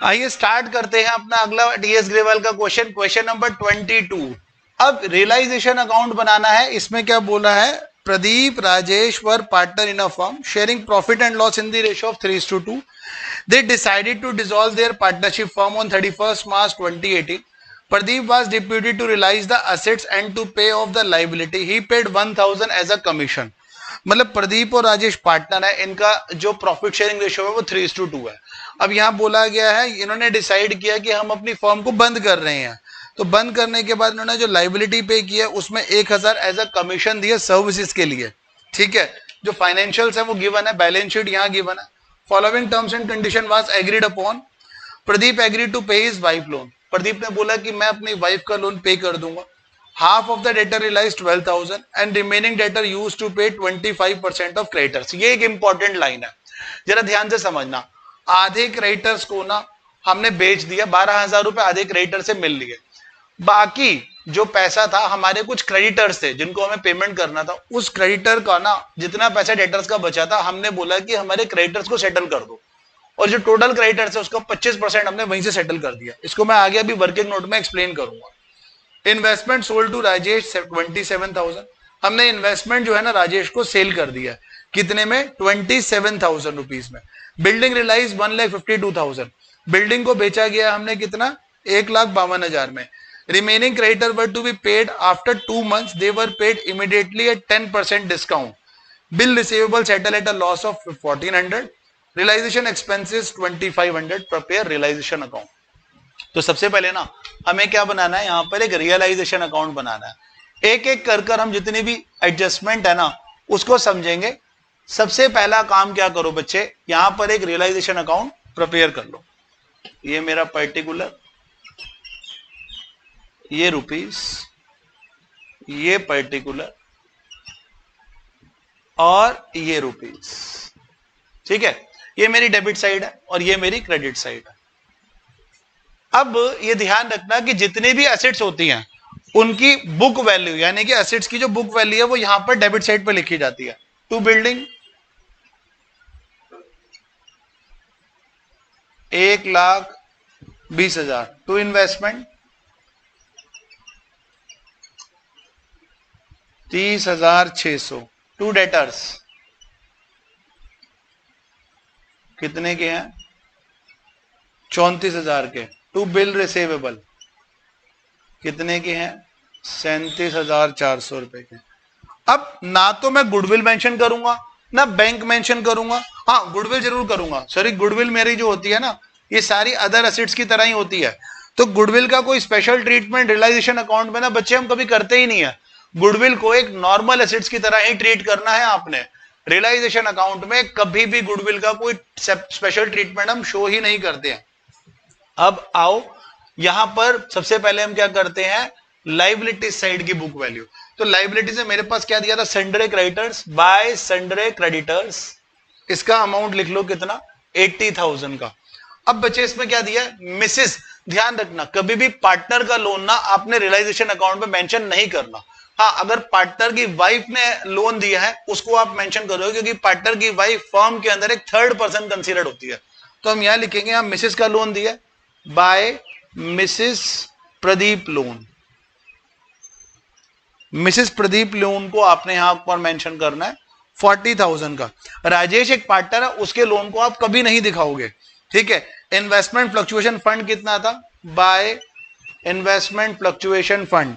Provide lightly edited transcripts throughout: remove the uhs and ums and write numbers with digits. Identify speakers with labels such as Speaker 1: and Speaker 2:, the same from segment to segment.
Speaker 1: आइए स्टार्ट करते हैं अपना अगला टीएस ग्रेवाल का क्वेश्चन नंबर 22। अब रियलाइजेशन अकाउंट बनाना है। इसमें क्या बोला है, Pradeep Rajesh were partner in a firm sharing profit and loss in the ratio of 3:2. They decided to dissolve their partnership firm on 31st March 2018. Pradeep was deputed to realize the assets and to pay off the liability. He paid 1,000 as a commission. मतलब प्रदीप और Rajesh partner है, इनका जो profit sharing ratio है वो 3:2 है। अब यहाँ बोला गया है, इन्होंने डिसाइड किया कि हम अपनी फर्म को बंद कर रहे हैं। तो बंद करने के बाद इन्होंने जो लाइबिलिटी पे किया उसमें 1,000 एज अ कमीशन दिया सर्विसेज के लिए। ठीक है, जो फाइनेंशियल्स है वो गिवन है, बैलेंस शीट यहाँ गिवन है। Following terms and condition was agreed upon. Pradeep agreed to pay his wife loan. Pradeep ने बोला कि मैं अपनी वाइफ का लोन पे कर दूंगा। Half of the debtor realise 12,000 and remaining debtor use to pay 25% of creditors. ये एक इंपॉर्टेंट लाइन है, जरा ध्यान से समझना। आधे क्रेडिटर्स को ना हमने बेच दिया, 12,000 रुपए आधे क्रेडिटर से मिल लिए। बाकी जो पैसा था, हमारे कुछ क्रेडिटर्स थे जिनको हमें पेमेंट करना था, उस क्रेडिटर का ना जितना पैसा डेटर्स का बचा था, हमने बोला कि हमारे क्रेडिटर्स को सेटल कर दो। और जो टोटल क्रेडिटर्स है उसका 25% हमने वहीं से सेटल कर दिया। इसको मैं आगे अभी वर्किंग नोट में एक्सप्लेन करूंगा। Investment sold to Rajesh 27,000। हमने इन्वेस्टमेंट जो है ना राजेश को सेल कर दिया। कितने में? 27,000 रुपीज में। Building realise 1,52,000। बिल्डिंग को बेचा गया हमने कितना? 1,52,000 में। Remaining creditor were to be paid after 2 months. They were paid immediately at 10% discount. Bill receivable settle at a loss of 1,400. Realization expenses 2,500. Prepare realization account. तो सबसे पहले ना हमें क्या बनाना है, यहाँ पर एक रियलाइजेशन अकाउंट बनाना है। एक एक कर हम जितनी भी एडजस्टमेंट है ना उसको समझेंगे। सबसे पहला काम क्या करो बच्चे, यहाँ पर एक रियलाइजेशन अकाउंट प्रिपेयर कर लो। ये मेरा पर्टिकुलर, ये रुपीस, ये पर्टिकुलर और ये रुपीस। ठीक है, ये मेरी डेबिट साइड है और ये मेरी क्रेडिट साइड है। अब ये ध्यान रखना कि जितने भी एसेट्स होती हैं उनकी बुक वैल्यू, यानी कि एसेट्स की जो बुक वैल्यू है वो यहां पर डेबिट साइड पर लिखी जाती है। To building 1,20,000। To investment 30,600। To debtors कितने के हैं? 34,000 के। टू बिल रिसीवेबल कितने के हैं? 37,400 रुपए के। अब ना तो मैं गुडविल मेंशन करूंगा ना बैंक मेंशन करूंगा। हाँ, गुडविल जरूर करूंगा। सॉरी, गुडविल मेरी जो होती है ना ये सारी अदर एसेट्स की तरह ही होती है। तो गुडविल का कोई स्पेशल ट्रीटमेंट रियलाइजेशन अकाउंट में ना बच्चे हम कभी करते ही नहीं है। गुडविल को एक नॉर्मल एसेट्स की तरह ही ट्रीट करना है आपने। रियलाइजेशन अकाउंट में कभी भी गुडविल का कोई स्पेशल ट्रीटमेंट हम शो ही नहीं करते हैं। अब आओ, यहां पर सबसे पहले हम क्या करते हैं, लाइबिलिटी साइड की बुक वैल्यू। तो लाइबिलिटी से मेरे पास क्या दिया था, सन्ड्रे क्रेडिटर्स बाय सन्ड्रे क्रेडिटर्स। इसका अमाउंट लिख लो कितना? 80,000 का। अब बच्चे इसमें क्या दिया है, मिसेस। ध्यान रखना कभी भी पार्टनर का लोन ना आपने रियलाइजेशन अकाउंट में मेंशन नहीं करना। हाँ, अगर पार्टनर की वाइफ ने लोन दिया है उसको आप मेंशन करोगे, क्योंकि पार्टनर की वाइफ फर्म के अंदर एक थर्ड पर्सन कंसीडर्ड होती है। तो हम यहां लिखेंगे हम मिसेस का लोन दिया by Mrs Pradeep loan. Mrs Pradeep loan को आपने यहां पर मेंशन करना है 40,000 का। राजेश एक पार्टनर है, उसके लोन को आप कभी नहीं दिखाओगे। ठीक है। इन्वेस्टमेंट फ्लक्चुएशन फंड कितना था? बाय इन्वेस्टमेंट फ्लक्चुएशन फंड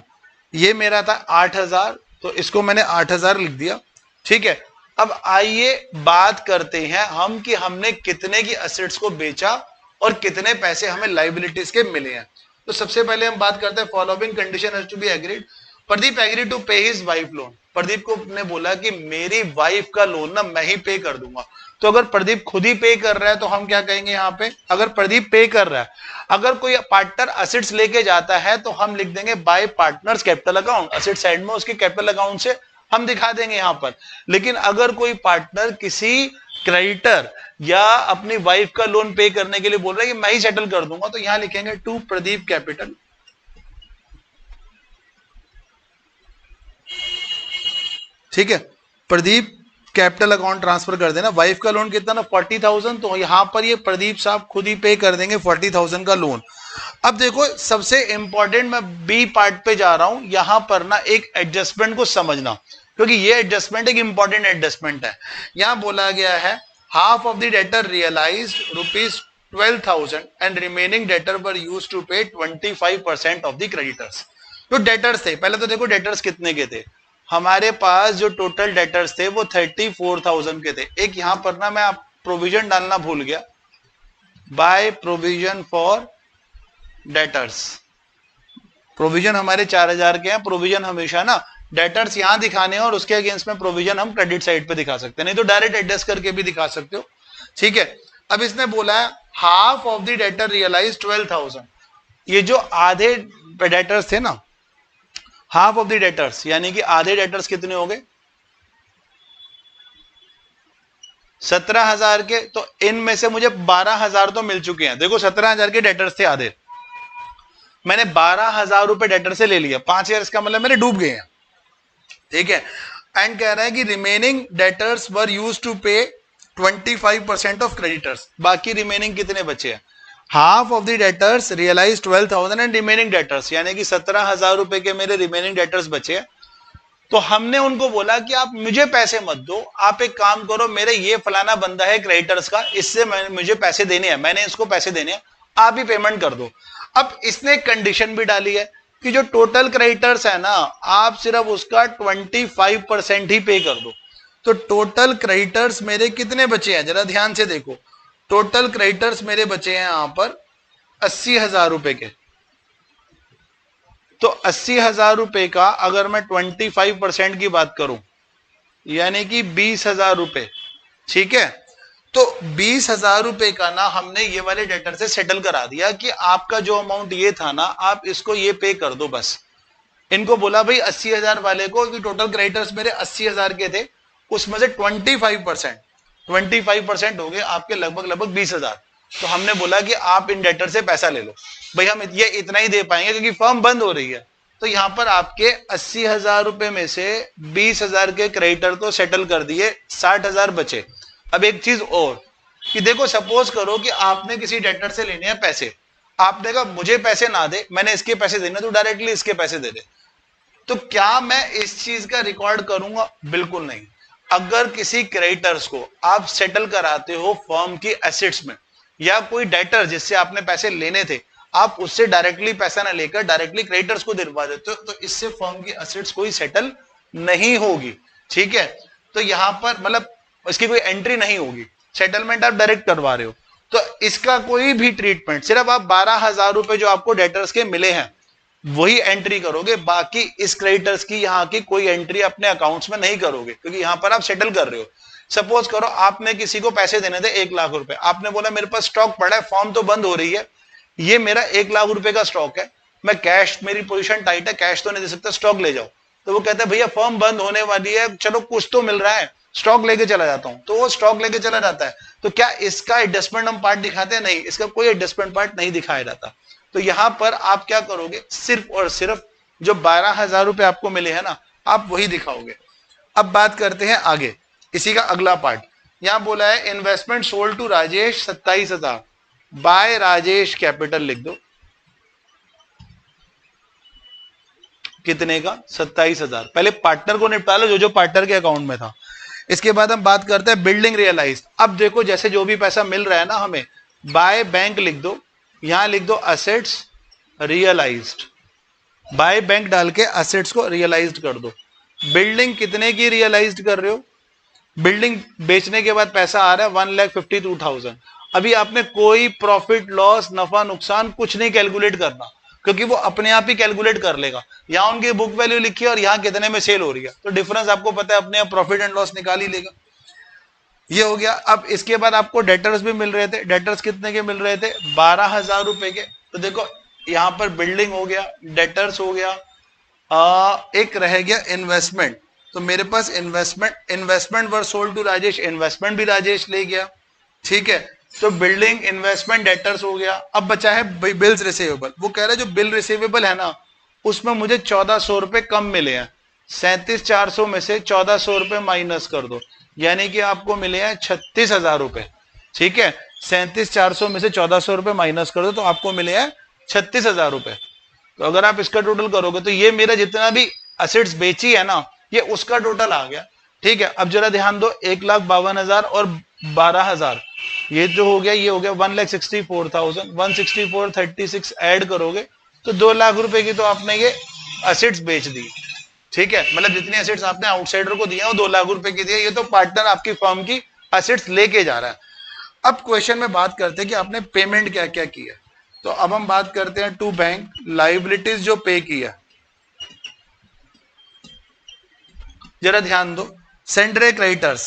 Speaker 1: ये मेरा था 8,000, तो इसको मैंने 8,000 लिख दिया। ठीक है। अब आइए बात करते हैं हम कि हमने कितने की एसेट्स को बेचा और कितने पैसे हमें लाइबिलिटीज के मिले हैं। तो सबसे पहले हम बात करते हैं following condition has to be agreed. Pradeep agree to pay his wife loan. Pradeep को ने बोला कि मेरी वाइफ का लोन ना मैं ही पे कर दूंगा। तो अगर प्रदीप खुद ही पे कर रहा है तो हम क्या कहेंगे यहाँ पे, अगर प्रदीप पे कर रहा है, अगर कोई पार्टनर असेट्स लेके जाता है तो हम लिख देंगे bye partners capital account. Asset side में उसके कैपिटल अकाउंट से हम दिखा देंगे यहां पर। लेकिन अगर कोई पार्टनर किसी क्रेडिटर या अपनी वाइफ का लोन पे करने के लिए बोल रहा है कि मैं ही सेटल कर दूंगा, तो यहां लिखेंगे टू प्रदीप कैपिटल। ठीक है, प्रदीप कैपिटल अकाउंट ट्रांसफर कर देना। वाइफ का लोन कितना ना 40,000, तो यहां पर ये प्रदीप साहब खुद ही पे कर देंगे 40,000 का लोन। अब देखो सबसे इंपॉर्टेंट मैं बी पार्ट पे जा रहा हूं, यहां पर ना एक एडजस्टमेंट को समझना, क्योंकि ये एडजस्टमेंट एक इंपॉर्टेंट एडजस्टमेंट है। यहां बोला गया है half of the debtor realised ₹12,000 and remaining debtor were used to pay 25% of the creditors. जो डेटर्स थे, पहले तो देखो डेटर्स कितने के थे, हमारे पास जो टोटल डेटर्स थे वो 34,000 के थे। एक यहां पर ना मैं प्रोविजन डालना भूल गया, by provision for debtors. Provision हमारे 4,000 के हैं, प्रोविजन हमेशा ना डेटर्स यहां दिखाने और उसके अगेंस्ट में प्रोविजन हम क्रेडिट साइड पे दिखा सकते हैं, नहीं तो डायरेक्ट एडजस्ट करके भी दिखा सकते हो, ठीक है। अब इसने बोला है half of the debtor realise 12,000, ये जो आधे डेटर्स थे ना, हाफ ऑफ द डेटर्स यानी कि आधे डेटर्स कितने हो गए 17,000 के, तो इनमें से मुझे 12,000 तो मिल चुके हैं। देखो 17,000 के डेटर्स थे आधे, मैंने 12,000 रुपए डेटर से ले लिया, 5,000 इसका मतलब मेरे डूब गए हैं, ठीक है। एंड कह रहा है कि remaining debtors were used to pay 25% of creditors, बाकी रिमेनिंग कितने बचे हैं, half of the debtors realise 12,000 and remaining debtors, यानी कि 17,000 रुपए के मेरे रिमेनिंग डेटर्स बचे हैं। तो हमने उनको बोला कि आप मुझे पैसे मत दो, आप एक काम करो, मेरे ये फलाना बंदा है क्रेडिटर्स का, इससे मुझे पैसे देने हैं, मैंने इसको पैसे देने हैं, आप ही पेमेंट कर दो। अब इसने एक कंडीशन भी डाली है कि जो टोटल क्रेडिटर्स है ना, आप सिर्फ उसका 25% ही पे कर दो। तो टोटल क्रेडिटर्स मेरे कितने बचे हैं, जरा ध्यान से देखो, टोटल क्रेडिटर्स मेरे बचे हैं यहां पर 80,000 रुपए के। तो 80,000 रुपए का अगर मैं 25% की बात करूं, यानी कि 20,000 रुपए, ठीक है। तो 20,000 रुपए का ना हमने ये वाले डेटर से सेटल करा दिया कि आपका जो अमाउंट ये था ना, आप इसको ये पे कर दो बस। इनको बोला भाई 80,000 वाले को कि टोटल क्रेडिटर्स मेरे 80,000 के थे, उसमें से 25% हो गए आपके लगभग 20,000। तो हमने बोला कि आप इन डेटर से पैसा ले लो, भाई हम ये इतना ही दे पाएंगे क्योंकि फर्म बंद हो रही है। तो यहां पर आपके 80,000 रुपए में से 20,000 के क्रेडिटर तो सेटल कर दिए, 60,000 बचे। अब एक चीज और कि देखो सपोज करो कि आपने किसी डेटर से लेने हैं पैसे, आपने कहा मुझे पैसे ना दे, मैंने इसके पैसे देने, तो डायरेक्टली इसके पैसे दे दे, तो क्या मैं इस चीज का रिकॉर्ड करूंगा, बिल्कुल नहीं। अगर किसी क्रेडिटर्स को आप सेटल कराते हो फर्म की एसेट्स में, या कोई डेटर जिससे आपने पैसे लेने थे, आप उससे डायरेक्टली पैसा ना लेकर डायरेक्टली क्रेडिटर्स को दिलवा देते हो, तो इससे फर्म की एसेट्स कोई सेटल नहीं होगी, ठीक है। तो यहां पर मतलब इसकी कोई एंट्री नहीं होगी, सेटलमेंट आप डायरेक्ट करवा रहे हो। तो इसका कोई भी ट्रीटमेंट, सिर्फ आप 12,000 रुपए जो आपको डेटर्स के मिले हैं वही एंट्री करोगे, बाकी इस क्रेडिटर्स की यहाँ की कोई एंट्री अपने अकाउंट्स में नहीं करोगे, क्योंकि यहां पर आप सेटल कर रहे हो। सपोज करो आपने किसी को पैसे देने थे 1 लाख रुपए, आपने बोला मेरे पास स्टॉक पड़ा है, फॉर्म तो बंद हो रही है, ये मेरा 1 लाख रुपए का स्टॉक है, मैं कैश, मेरी पोजीशन टाइट है, कैश तो नहीं दे सकता, स्टॉक ले जाओ। तो वो कहता है भैया फॉर्म बंद होने वाली है, चलो कुछ तो मिल रहा है, स्टॉक लेके चला जाता हूं, तो वो स्टॉक लेके चला जाता है। तो क्या इसका एडजस्टमेंट हम पार्ट दिखाते हैं, नहीं, इसका कोई एडजस्टमेंट पार्ट नहीं दिखाया जाता। तो यहां पर आप क्या करोगे, सिर्फ और सिर्फ जो 12,000 रुपए आपको मिले हैं ना, आप वही दिखाओगे। अब बात करते हैं आगे, इसी का अगला पार्ट। यहां बोला है investment sold to Rajesh 27,000 by Rajesh capital, लिख दो कितने का 27,000। पहले पार्टनर को निपटा लो, जो पार्टनर के अकाउंट में था। इसके बाद हम बात करते हैं बिल्डिंग रियलाइज। अब देखो जैसे जो भी पैसा मिल रहा है ना हमें, बाय बैंक लिख दो, यहां लिख दो असेट्स रियलाइज्ड, बाय बैंक डाल के असेट्स को रियलाइज्ड कर दो। बिल्डिंग कितने की रियलाइज्ड कर रहे हो, बिल्डिंग बेचने के बाद पैसा आ रहा है 1,52,000। अभी आपने कोई प्रॉफिट लॉस नफा नुकसान कुछ नहीं कैलकुलेट करना, क्योंकि वो अपने आप ही कैलकुलेट कर लेगा। यहां उनकी बुक वैल्यू लिखी है और यहां कितने में सेल हो रही है, तो डिफरेंस आपको पता है, अपने आप प्रॉफिट एंड लॉस निकाल ही लेगा। ये हो गया। अब इसके बाद आपको डेटर्स भी मिल रहे थे, डेटर्स कितने के मिल रहे थे 12,000 रुपए के। तो देखो यहां पर बिल्डिंग हो गया, डेटर्स हो गया, एक रह गया इन्वेस्टमेंट। तो मेरे पास investment were sold to Rajesh, investment भी राजेश ले गया, ठीक है। तो बिल्डिंग इन्वेस्टमेंट डेटर्स हो गया। अब बचा है बिल्स रिसीवेबल। वो कह रहा है जो बिल रिसीवेबल है ना, उसमें मुझे 1,400 रुपए कम मिले हैं, 37,400 में से 1,400 रुपए माइनस कर दो, यानी कि आपको मिले हैं 36,000 रुपए। ठीक है, 37,400 में से 1,400 रुपए माइनस कर दो तो आपको मिले हैं 36,000 रुपए। तो अगर आप इसका टोटल करोगे तो ये मेरा जितना भी असेट्स बेची है ना, ये उसका टोटल आ गया। ठीक है, अब जरा ध्यान दो, 1,52,000 और 12,000, ये जो हो गया ये हो गया 1,64,000, 164,36 ऐड करोगे तो 2 लाख रुपए की तो आपने ये असेट्स बेच दी। ठीक है, मतलब जितनी असेट्स आपने आउटसाइडर को दिया वो 2 लाख रुपए की दिया, ये तो पार्टनर आपकी फर्म की असेट्स लेके जा रहा है। अब क्वेश्चन में बात करते हैं कि आपने पेमेंट क्या क्या किया। तो अब हम बात करते हैं टू बैंक लाइबिलिटीज जो पे किया। जरा ध्यान दो, सेंड्रे क्रेडिटर्स,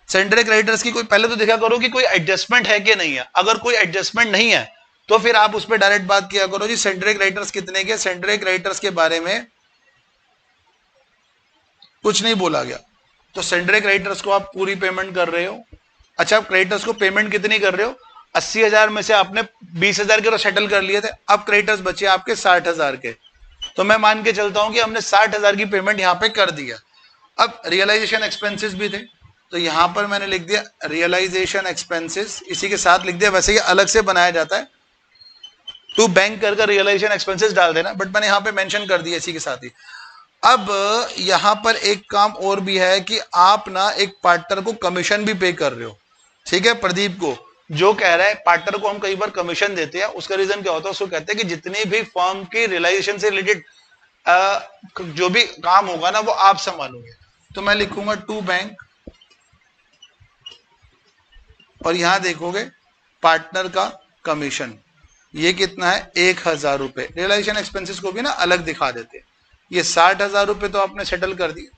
Speaker 1: सेंड्रे क्रेडिटर्स की कोई पहले तो देखा करो कि कोई एडजस्टमेंट है कि नहीं है। अगर कोई एडजस्टमेंट नहीं है तो फिर आप उस पर डायरेक्ट बात किया करो जी सेंड्रे क्रेडिटर्स कितने के। सेंड्रे क्रेडिटर्स के बारे में कुछ नहीं बोला गया, तो सेंड्रे क्रेडिटर्स को आप पूरी पेमेंट कर रहे हो। अच्छा, आप क्रेडिटर्स को पेमेंट कितनी कर रहे हो, 80,000 में से आपने 20,000 के तो सेटल कर लिए थे, अब क्रेडिटर्स बचे आपके 60,000 के। तो मैं मान के चलता हूं कि हमने 60,000 की पेमेंट यहां पे कर दिया। अब रियलाइजेशन एक्सपेंसेस भी थे, तो यहां पर मैंने लिख दिया रियलाइजेशन एक्सपेंसेस, इसी के साथ लिख दिया। वैसे ये अलग से बनाया जाता है, टू बैंक कर रियलाइजेशन एक्सपेंसेस डाल देना, बट मैंने यहां पे मेंशन कर दिया इसी के साथ ही। अब यहां पर एक काम और भी है कि आप ना एक पार्टनर को कमीशन भी पे कर रहे हो। ठीक है, प्रदीप को जो कह रहा है पार्टनर को हम कई बार कमीशन देते हैं, उसका रीजन क्या होता है, उसको कहते हैं कि जितनी भी फर्म की रियलाइजेशन से रिलेटेड जो भी काम होगा ना वो आप संभालोगे। तो मैं लिखूंगा टू बैंक, और यहां देखोगे पार्टनर का कमीशन ये कितना है, 1,000 रुपए। रियलाइजेशन एक्सपेंसेस को भी ना अलग दिखा देते हैं। ये 60,000 रुपए तो आपने सेटल कर दिए।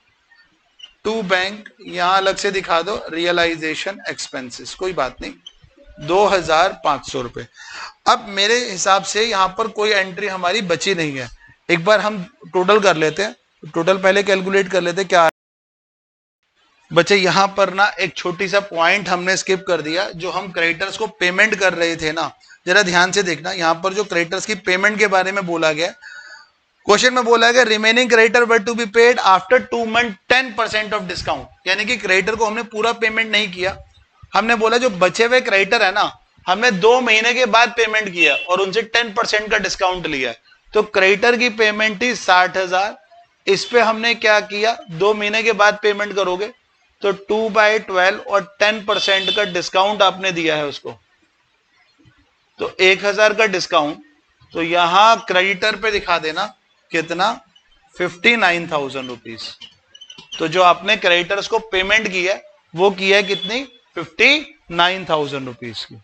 Speaker 1: टू बैंक यहां अलग से दिखा दो रियलाइजेशन एक्सपेंसेस, कोई बात नहीं, 2,500 रुपए। अब मेरे हिसाब से यहां पर कोई एंट्री हमारी बची नहीं है। एक बार हम टोटल कर लेते हैं, टोटल पहले कैलकुलेट कर लेते हैं क्या बच्चे। यहां पर ना एक छोटी सा पॉइंट हमने स्किप कर दिया, जो हम क्रेडिटर्स को पेमेंट कर रहे थे ना, जरा ध्यान से देखना। यहां पर जो क्रेडिटर्स की पेमेंट के बारे में बोला गया, क्वेश्चन में बोला गया remaining creditor were to be paid after 2 month 10% of discount, यानी कि क्रेडिटर को हमने पूरा पेमेंट नहीं किया। हमने बोला जो बचे हुए क्रेडिटर है ना, हमने 2 महीने के बाद पेमेंट किया और उनसे 10% का डिस्काउंट लिया। तो क्रेडिटर की पेमेंट थी 60,000, इस पे हमने क्या किया, 2 महीने के बाद पेमेंट करोगे तो 2/12 और 10% का डिस्काउंट आपने दिया है उसको, तो 1,000 का डिस्काउंट। तो यहां क्रेडिटर पे दिखा देना कितना, 59,000 रुपीज। तो जो आपने क्रेडिटर्स को पेमेंट की है वो की है कितनी, 59,000 रुपीज की।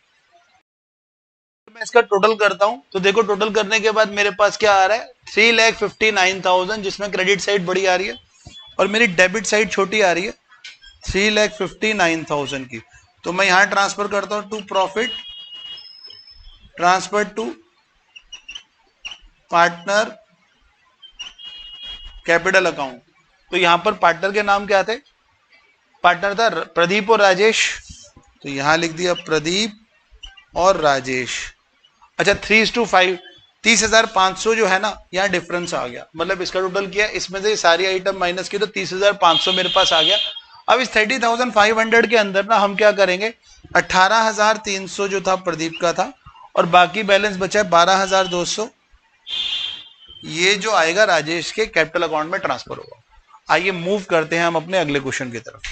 Speaker 1: मैं इसका टोटल करता हूं तो देखो टोटल करने के बाद मेरे पास क्या आ रहा है, 3,59,000, जिसमें क्रेडिट साइड बड़ी आ रही है और मेरी डेबिट साइड छोटी आ रही है 3,59,000 की। तो मैं यहां ट्रांसफर करता हूं to profit, transfer to partner capital account. तो यहां पर पार्टनर के नाम क्या थे, पार्टनर था प्रदीप और राजेश, तो यहां लिख दिया प्रदीप और राजेश। अच्छा 3:5, 30,500 जो है ना, यहाँ डिफरेंस आ गया, मतलब इसका टोटल किया, इसमें से सारी आइटम माइनस की तो 30,500 मेरे पास आ गया। अब इस 30,500 के अंदर ना हम क्या करेंगे, 18,300 जो था प्रदीप का था और बाकी बैलेंस बचा है 12,200, ये जो आएगा राजेश के कैपिटल अकाउंट में ट्रांसफर होगा। आइए मूव करते हैं हम अपने अगले क्वेश्चन की तरफ।